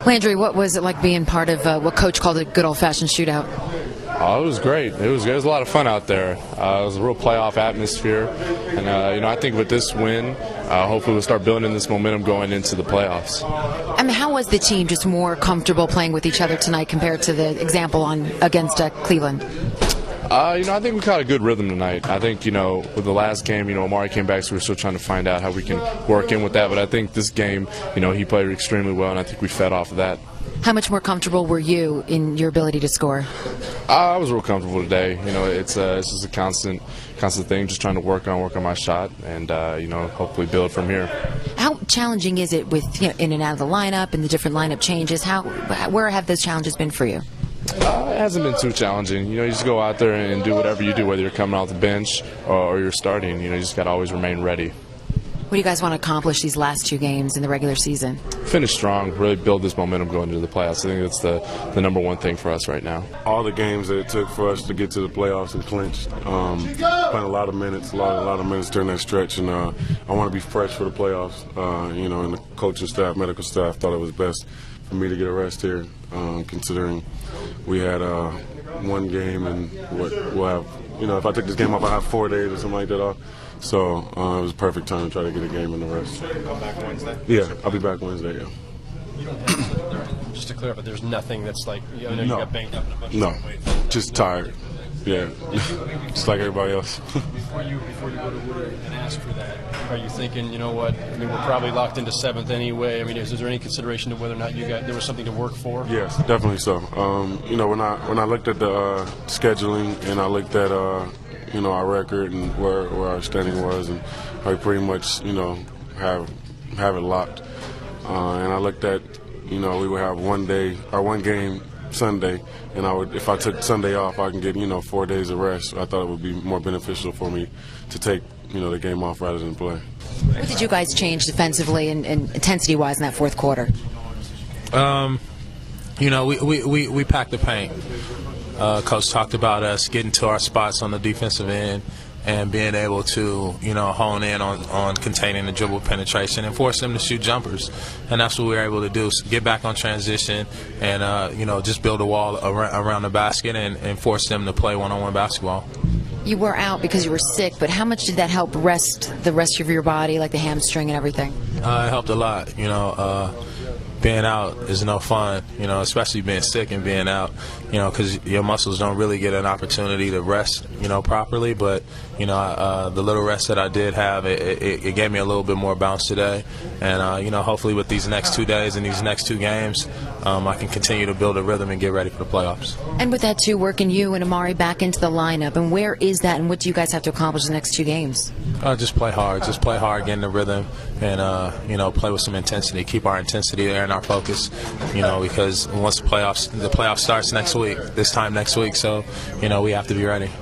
Landry, what was it like being part of what Coach called a good old-fashioned shootout? Oh, it was great. It was a lot of fun out there. It was a real playoff atmosphere, and I think with this win, hopefully we'll start building this momentum going into the playoffs. I mean, how was the team just more comfortable playing with each other tonight compared to the example against Cleveland? I think we caught a good rhythm tonight. I think, with the last game, Amari came back, so we're still trying to find out how we can work in with that. But I think this game, he played extremely well, and I think we fed off of that. How much more comfortable were you in your ability to score? I was real comfortable today. It's just a constant thing, just trying to work on my shot, and hopefully build from here. How challenging is it with in and out of the lineup and the different lineup changes? Where have those challenges been for you? It hasn't been too challenging. You just go out there and do whatever you do, whether you're coming off the bench or you're starting. You just got to always remain ready. What do you guys want to accomplish these last 2 games in the regular season? Finish strong, really build this momentum going into the playoffs. I think that's the number one thing for us right now. All the games that it took for us to get to the playoffs and clinch, playing a lot of minutes, a lot of minutes during that stretch, and I want to be fresh for the playoffs. And the coaching staff, medical staff thought it was best for me to get a rest here, considering we had one game and we'll have, if I took this game off, I have 4 days or something like that off. So it was a perfect time to try to get a game in the rest. So you'll come back Wednesday? Yeah, I'll be back Wednesday, yeah. You don't just to clear up, but there's nothing that's like, I know you got banged up in a bunch of weight. Just tired. Yeah, just like everybody else. Before you go to Woodard and ask for that, are you thinking, you know what, we're probably locked into 7th anyway. I mean, is there any consideration to whether or not there was something to work for? Yes, definitely so. When I looked at the scheduling and I looked at our record and where our standing was, and I pretty much have it locked. And I looked at we would have one game Sunday, and if I took Sunday off, I can get 4 days of rest. I thought it would be more beneficial for me to take the game off rather than play. What did you guys change defensively and intensity-wise in that fourth quarter? We packed the paint. Coach talked about us getting to our spots on the defensive end and being able to, hone in on containing the dribble penetration and force them to shoot jumpers. And that's what we were able to do, so get back on transition and, just build a wall around the basket and force them to play one-on-one basketball. You were out because you were sick, but how much did that help rest the rest of your body, like the hamstring and everything? It helped a lot. Being out is no fun, especially being sick and being out, because your muscles don't really get an opportunity to rest, properly. But, the little rest that I did have, it gave me a little bit more bounce today. And, hopefully with these next 2 days and these next 2 games, I can continue to build a rhythm and get ready for the playoffs. And with that, too, working you and Amari back into the lineup, and where is that, and what do you guys have to accomplish the next 2 games? Just play hard. Just play hard, get in the rhythm, and, play with some intensity. Keep our intensity there and our focus, because once the playoffs starts this time next week, so, we have to be ready.